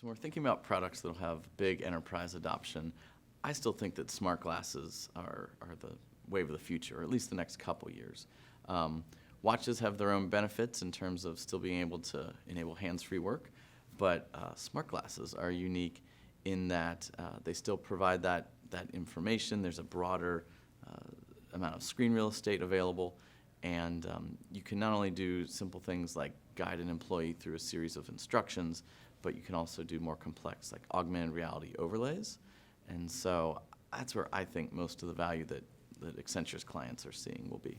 So when we're thinking about products that'll have big enterprise adoption, I still think that smart glasses are the wave of the future, or at least the next couple years. Watches have their own benefits in terms of still being able to enable hands-free work, but smart glasses are unique in that they still provide that information. There's a broader amount of screen real estate available, and you can not only do simple things like guide an employee through a series of instructions, but you can also do more complex, like augmented reality overlays. And so that's where I think most of the value that Accenture's clients are seeing will be.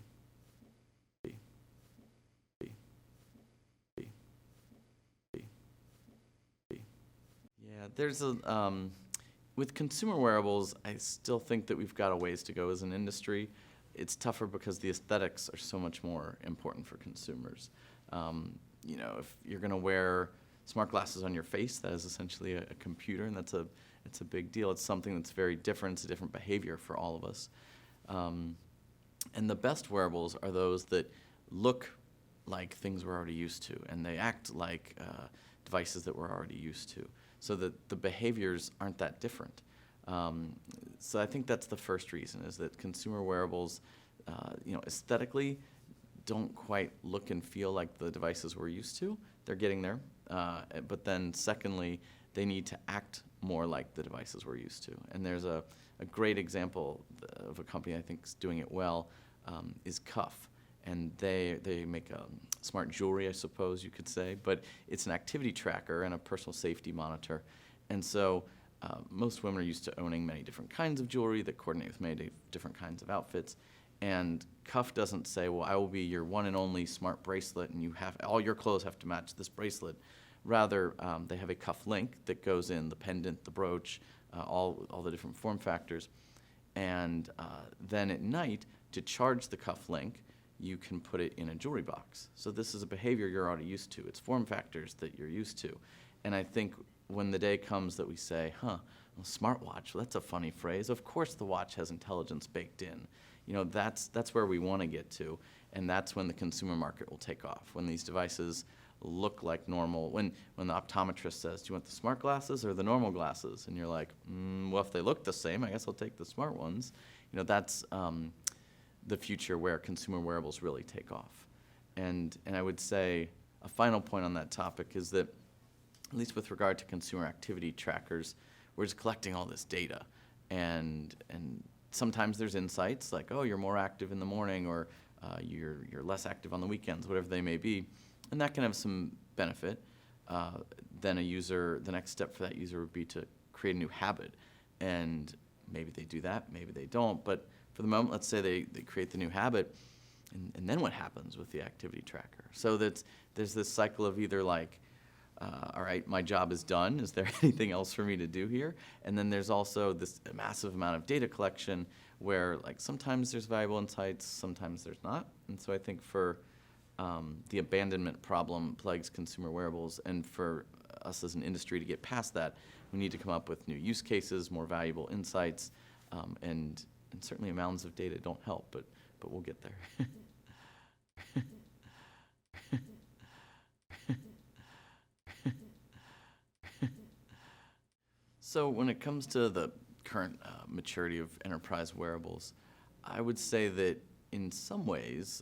Yeah, there's with consumer wearables, I still think that we've got a ways to go as an industry. It's tougher because the aesthetics are so much more important for consumers. If you're going to wear smart glasses on your face, that is essentially a computer, and it's a big deal. It's something that's very different. It's a different behavior for all of us. And the best wearables are those that look like things we're already used to, and they act like devices that we're already used to, so that the behaviors aren't that different. So I think that's the first reason, is that consumer wearables, aesthetically don't quite look and feel like the devices we're used to. They're getting there. But then secondly, they need to act more like the devices we're used to. And there's a great example of a company I think is doing it well, is Cuff. And they make smart jewelry, I suppose you could say, but it's an activity tracker and a personal safety monitor. And so most women are used to owning many different kinds of jewelry that coordinate with many different kinds of outfits. And Cuff doesn't say, well, I will be your one and only smart bracelet, and all your clothes have to match this bracelet. Rather, they have a Cuff link that goes in the pendant, the brooch, all the different form factors. And then at night, to charge the Cuff link, you can put it in a jewelry box. So this is a behavior you're already used to. It's form factors that you're used to. And I think when the day comes that we say, well, smartwatch, well, that's a funny phrase. Of course the watch has intelligence baked in. That's where we want to get to, and that's when the consumer market will take off, when these devices look like normal. When the optometrist says, do you want the smart glasses or the normal glasses? And you're like, well, if they look the same, I guess I'll take the smart ones. That's the future where consumer wearables really take off. And I would say a final point on that topic is that, at least with regard to consumer activity trackers, we're just collecting all this data. And sometimes there's insights like, oh, you're more active in the morning, or you're less active on the weekends, whatever they may be. And that can have some benefit. Then the next step for that user would be to create a new habit. And maybe they do that, maybe they don't. But for the moment, let's say they create the new habit, and then what happens with the activity tracker? So there's this cycle of either like, all right, my job is done. Is there anything else for me to do here? And then there's also this massive amount of data collection where, like, sometimes there's valuable insights, sometimes there's not. And so I think for the abandonment problem plagues consumer wearables, and for us as an industry to get past that, we need to come up with new use cases, more valuable insights, and certainly mountains of data don't help, but we'll get there. So when it comes to the current maturity of enterprise wearables, I would say that in some ways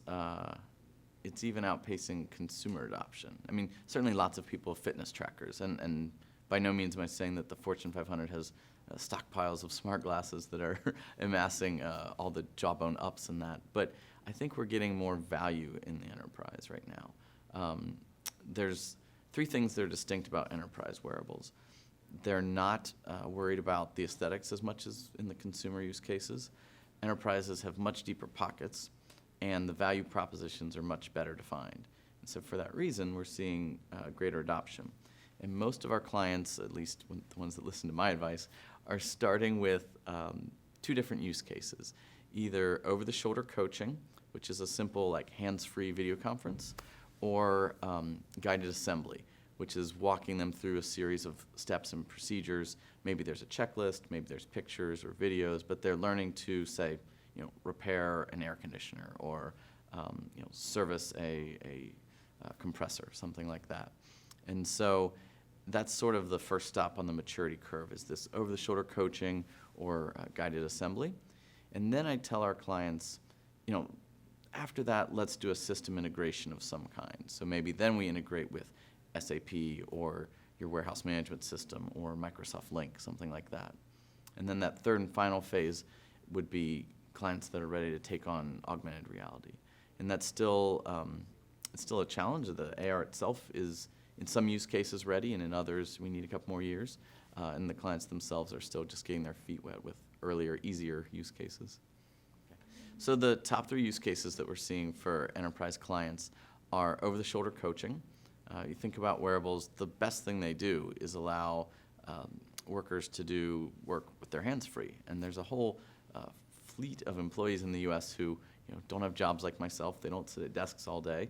it's even outpacing consumer adoption. I mean, certainly lots of people have fitness trackers, and by no means am I saying that the Fortune 500 has stockpiles of smart glasses that are amassing all the jawbone ups and that. But I think we're getting more value in the enterprise right now. There's three things that are distinct about enterprise wearables. They're not worried about the aesthetics as much as in the consumer use cases. Enterprises have much deeper pockets, and the value propositions are much better defined. And so for that reason, we're seeing greater adoption. And most of our clients, at least the ones that listen to my advice, are starting with two different use cases. Either over-the-shoulder coaching, which is a simple like hands-free video conference, or guided assembly, which is walking them through a series of steps and procedures. Maybe there's a checklist, maybe there's pictures or videos, but they're learning to, say, repair an air conditioner, or service a compressor, something like that. And so that's sort of the first stop on the maturity curve, is this over-the-shoulder coaching or guided assembly. And then I tell our clients, after that, let's do a system integration of some kind. So maybe then we integrate with SAP or your warehouse management system or Microsoft Lync, something like that. And then that third and final phase would be clients that are ready to take on augmented reality. And that's still, it's still a challenge. The AR itself is, in some use cases, ready, and in others, we need a couple more years. And the clients themselves are still just getting their feet wet with earlier, easier use cases. So the top 3 use cases that we're seeing for enterprise clients are over-the-shoulder coaching. You think about wearables, the best thing they do is allow workers to do work with their hands free. And there's a whole fleet of employees in the U.S. who don't have jobs like myself. They don't sit at desks all day,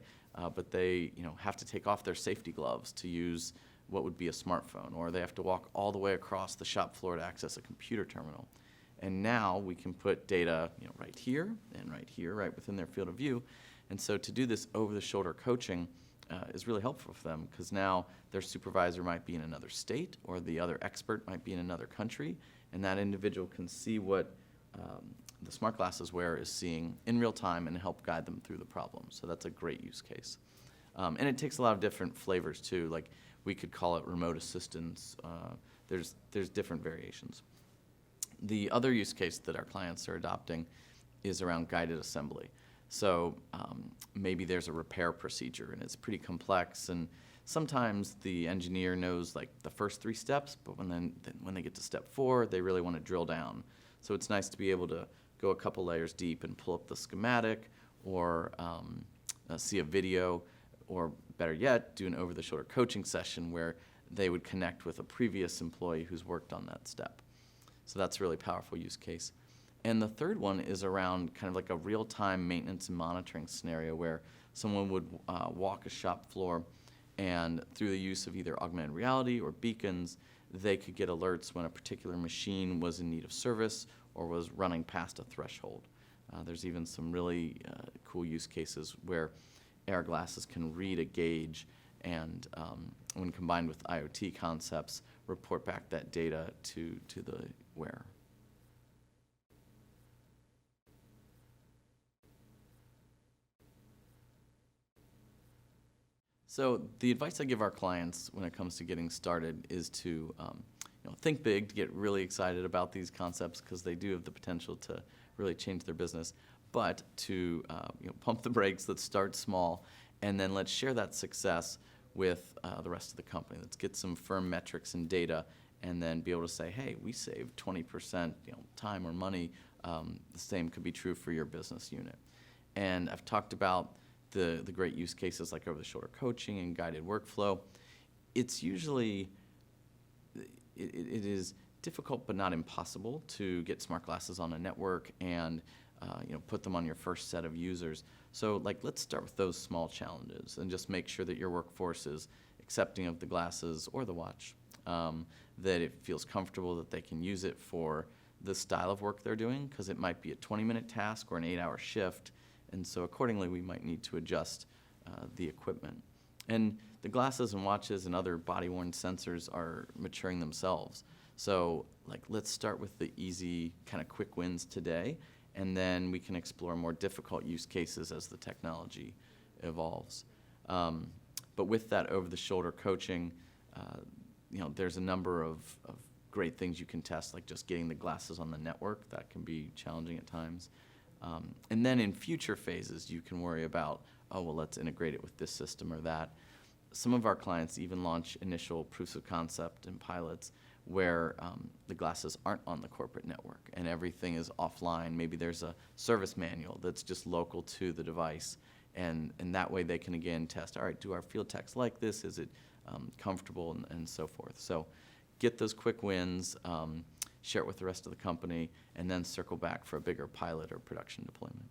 but they have to take off their safety gloves to use what would be a smartphone, or they have to walk all the way across the shop floor to access a computer terminal. And now we can put data right here and right here, right within their field of view. And so to do this over-the-shoulder coaching is really helpful for them, because now their supervisor might be in another state, or the other expert might be in another country, and that individual can see what the smart glasses wearer is seeing in real time and help guide them through the problem. So that's a great use case. And it takes a lot of different flavors too. Like, we could call it remote assistance. There's different variations. The other use case that our clients are adopting is around guided assembly. So maybe there's a repair procedure and it's pretty complex, and sometimes the engineer knows like the first 3 steps, but when they get to step 4, they really want to drill down. So it's nice to be able to go a couple layers deep and pull up the schematic, or see a video, or better yet, do an over-the-shoulder coaching session where they would connect with a previous employee who's worked on that step. So that's a really powerful use case. And the third one is around kind of like a real-time maintenance and monitoring scenario where someone would walk a shop floor, and through the use of either augmented reality or beacons, they could get alerts when a particular machine was in need of service or was running past a threshold. There's even some really cool use cases where AR glasses can read a gauge and, when combined with IoT concepts, report back that data to the wearer. So the advice I give our clients when it comes to getting started is to think big, to get really excited about these concepts, because they do have the potential to really change their business, but to pump the brakes. Let's start small, and then let's share that success with the rest of the company. Let's get some firm metrics and data, and then be able to say, hey, we saved 20% time or money. The same could be true for your business unit. And I've talked about the great use cases like over-the-shoulder coaching and guided workflow. It's usually, it is difficult but not impossible to get smart glasses on a network and put them on your first set of users. So let's start with those small challenges and just make sure that your workforce is accepting of the glasses or the watch, that it feels comfortable, that they can use it for the style of work they're doing, because it might be a 20-minute task or an 8-hour shift, and so accordingly we might need to adjust the equipment. And the glasses and watches and other body-worn sensors are maturing themselves. So let's start with the easy kind of quick wins today, and then we can explore more difficult use cases as the technology evolves. But with that over-the-shoulder coaching, there's a number of great things you can test, like just getting the glasses on the network. That can be challenging at times. And then in future phases, you can worry about, let's integrate it with this system or that. Some of our clients even launch initial proofs of concept and pilots where the glasses aren't on the corporate network and everything is offline. Maybe there's a service manual that's just local to the device, and that way they can again test, all right, do our field techs like this? Is it comfortable, and so forth. So get those quick wins, share it with the rest of the company, and then circle back for a bigger pilot or production deployment.